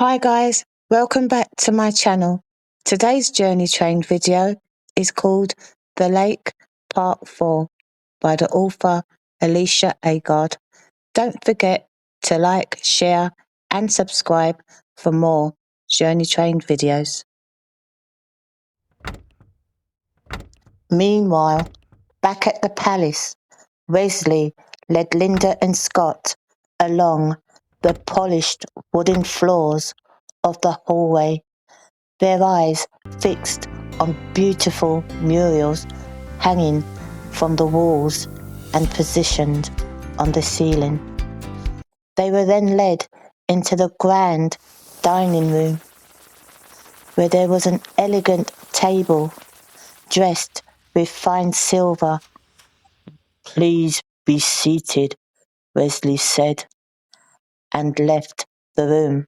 Hi guys, welcome back to my channel. Today's Journey Train video is called The Lake Part 4 by the author Alecia Agard. Don't forget to like, share and subscribe for more Journey Train videos. Meanwhile, back at the palace, Wesley led Linda and Scott along the polished wooden floors of the hallway, their eyes fixed on beautiful murals hanging from the walls and positioned on the ceiling. They were then led into the grand dining room, where there was an elegant table dressed with fine silver. "Please be seated," Wesley said, and left the room.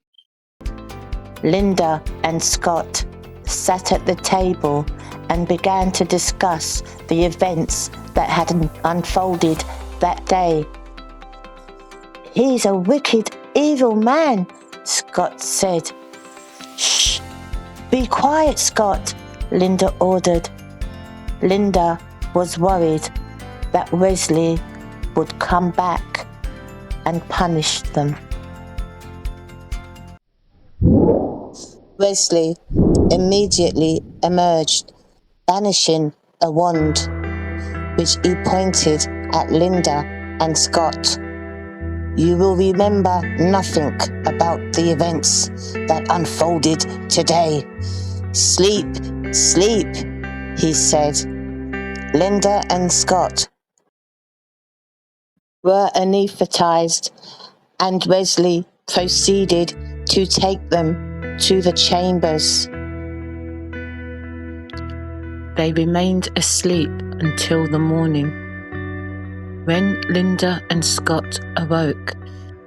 Linda and Scott sat at the table and began to discuss the events that had unfolded that day. "He's a wicked, evil man," Scott said. "Shh! Be quiet, Scott," Linda ordered. Linda was worried that Wesley would come back and punish them. Wesley immediately emerged, banishing a wand, which he pointed at Linda and Scott. "You will remember nothing about the events that unfolded today. Sleep, sleep," he said. Linda and Scott were anesthetized, and Wesley proceeded to take them to the chambers. They remained asleep until the morning. When Linda and Scott awoke,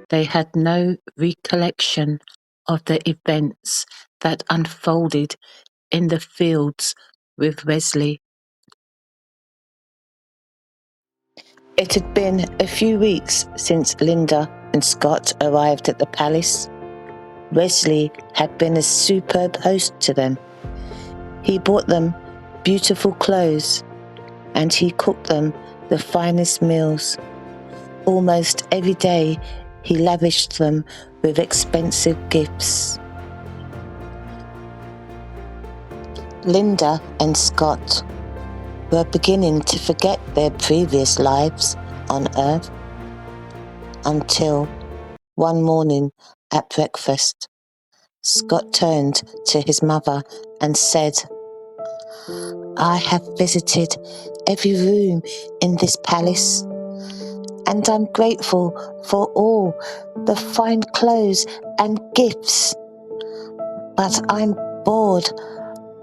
they had no recollection of the events that unfolded in the fields with Wesley. It had been a few weeks since Linda and Scott arrived at the palace. Wesley had been a superb host to them. He bought them beautiful clothes, and he cooked them the finest meals. Almost every day he lavished them with expensive gifts. Linda and Scott were beginning to forget their previous lives on Earth, until one morning at breakfast, Scott turned to his mother and said, "I have visited every room in this palace, and I'm grateful for all the fine clothes and gifts. But I'm bored.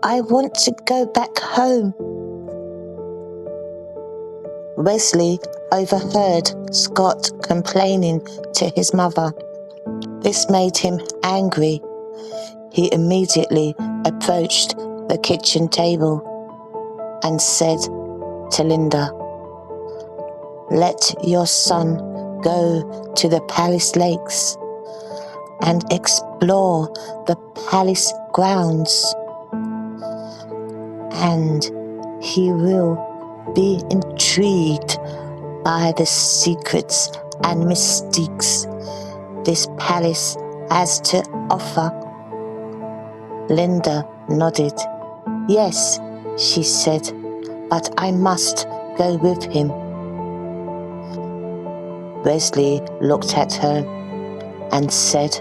I want to go back home." Wesley overheard Scott complaining to his mother. This made him angry. He immediately approached the kitchen table and said to Linda, "Let your son go to the palace lakes and explore the palace grounds, and he will be intrigued by the secrets and mystiques this palace has to offer." Linda nodded. "Yes," she said, "but I must go with him." Wesley looked at her and said,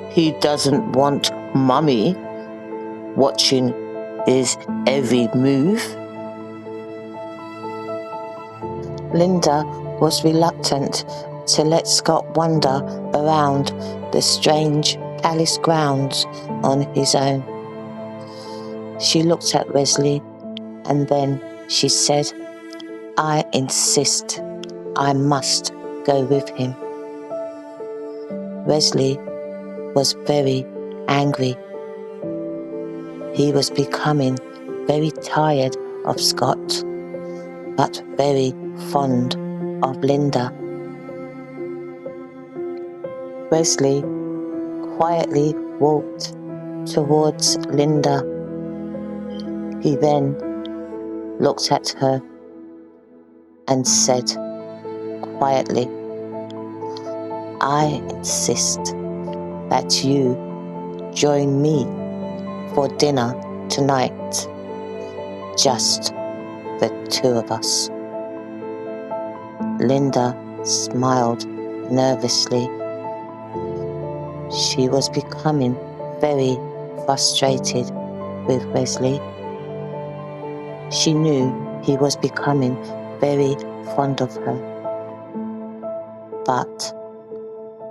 "He doesn't want Mummy watching his every move." Linda was reluctant to let Scott wander around the strange palace grounds on his own. She looked at Wesley, and then she said, "I insist. I must go with him." Wesley was very angry. He was becoming very tired of Scott, but very fond of Linda. Wesley quietly walked towards Linda. He then looked at her and said quietly, "I insist that you join me for dinner tonight, just the two of us." Linda smiled nervously. She was becoming very frustrated with Wesley. She knew he was becoming very fond of her, but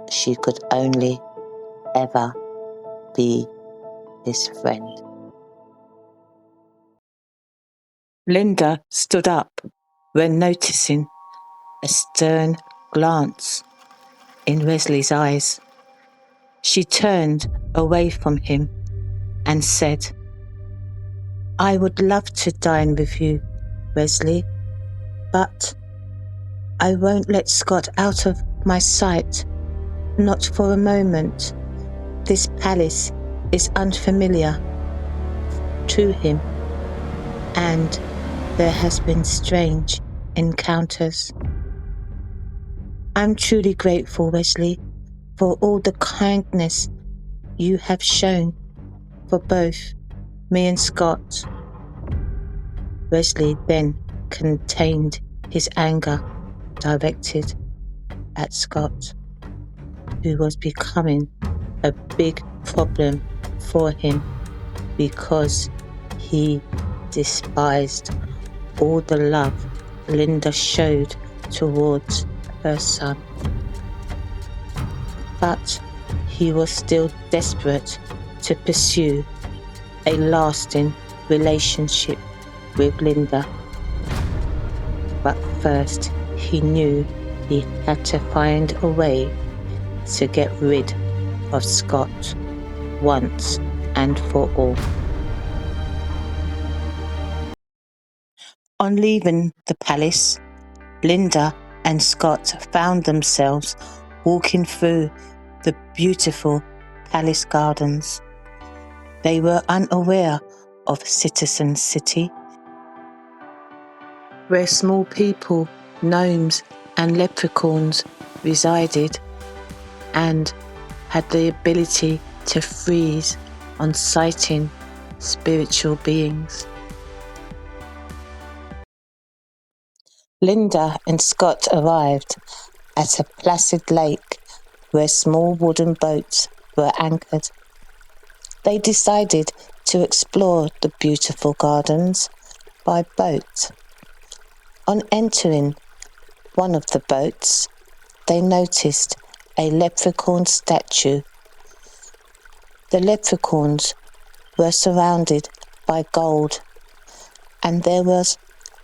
she could only ever be his friend. Linda stood up when noticing a stern glance in Wesley's eyes. She turned away from him and said, "I would love to dine with you, Wesley, but I won't let Scott out of my sight, not for a moment. This palace is unfamiliar to him, and there has been strange encounters. I'm truly grateful, Wesley, for all the kindness you have shown for both me and Scott." Wesley then contained his anger directed at Scott, who was becoming a big problem for him because he despised all the love Linda showed towards her son. But he was still desperate to pursue a lasting relationship with Linda. But first, he knew he had to find a way to get rid of Scott once and for all. On leaving the palace, Linda and Scott found themselves walking through the beautiful palace gardens. They were unaware of Citizen City, where small people, gnomes and leprechauns resided and had the ability to freeze on sighting spiritual beings. Linda and Scott arrived at a placid lake where small wooden boats were anchored. They decided to explore the beautiful gardens by boat. On entering one of the boats, they noticed a leprechaun statue. The leprechauns were surrounded by gold, and there was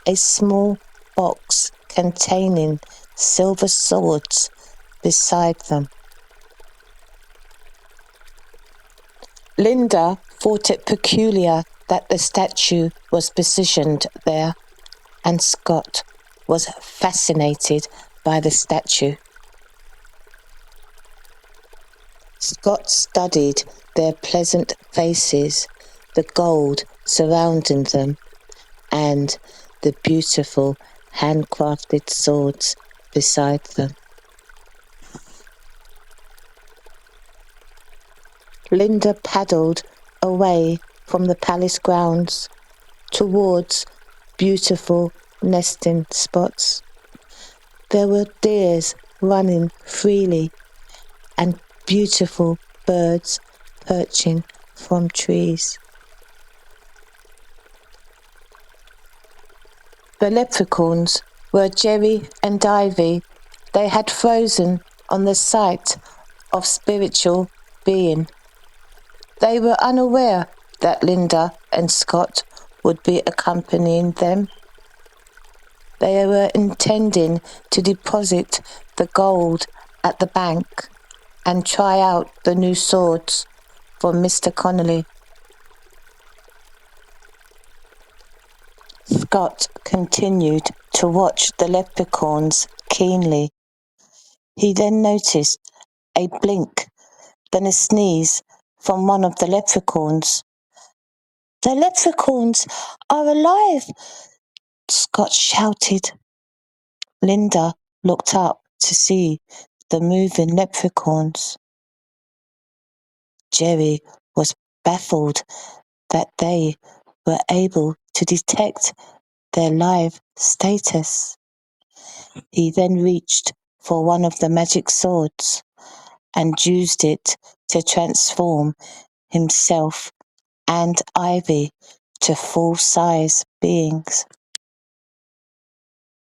a small box containing silver swords beside them. Linda thought it peculiar that the statue was positioned there, and Scott was fascinated by the statue. Scott studied their pleasant faces, the gold surrounding them, and the beautiful handcrafted swords beside them. Linda paddled away from the palace grounds towards beautiful nesting spots. There were deers running freely and beautiful birds perching from trees. The leprechauns were Jerry and Ivy. They had frozen on the sight of spiritual being. They were unaware that Linda and Scott would be accompanying them. They were intending to deposit the gold at the bank and try out the new swords for Mr. Connolly. Scott continued to watch the leprechauns keenly. He then noticed a blink then a sneeze from one of the leprechauns. "The leprechauns are alive!" Scott shouted. Linda looked up to see the moving leprechauns. Jerry was baffled that they were able to detect their live status. He then reached for one of the magic swords and used it to transform himself and Ivy to full-size beings.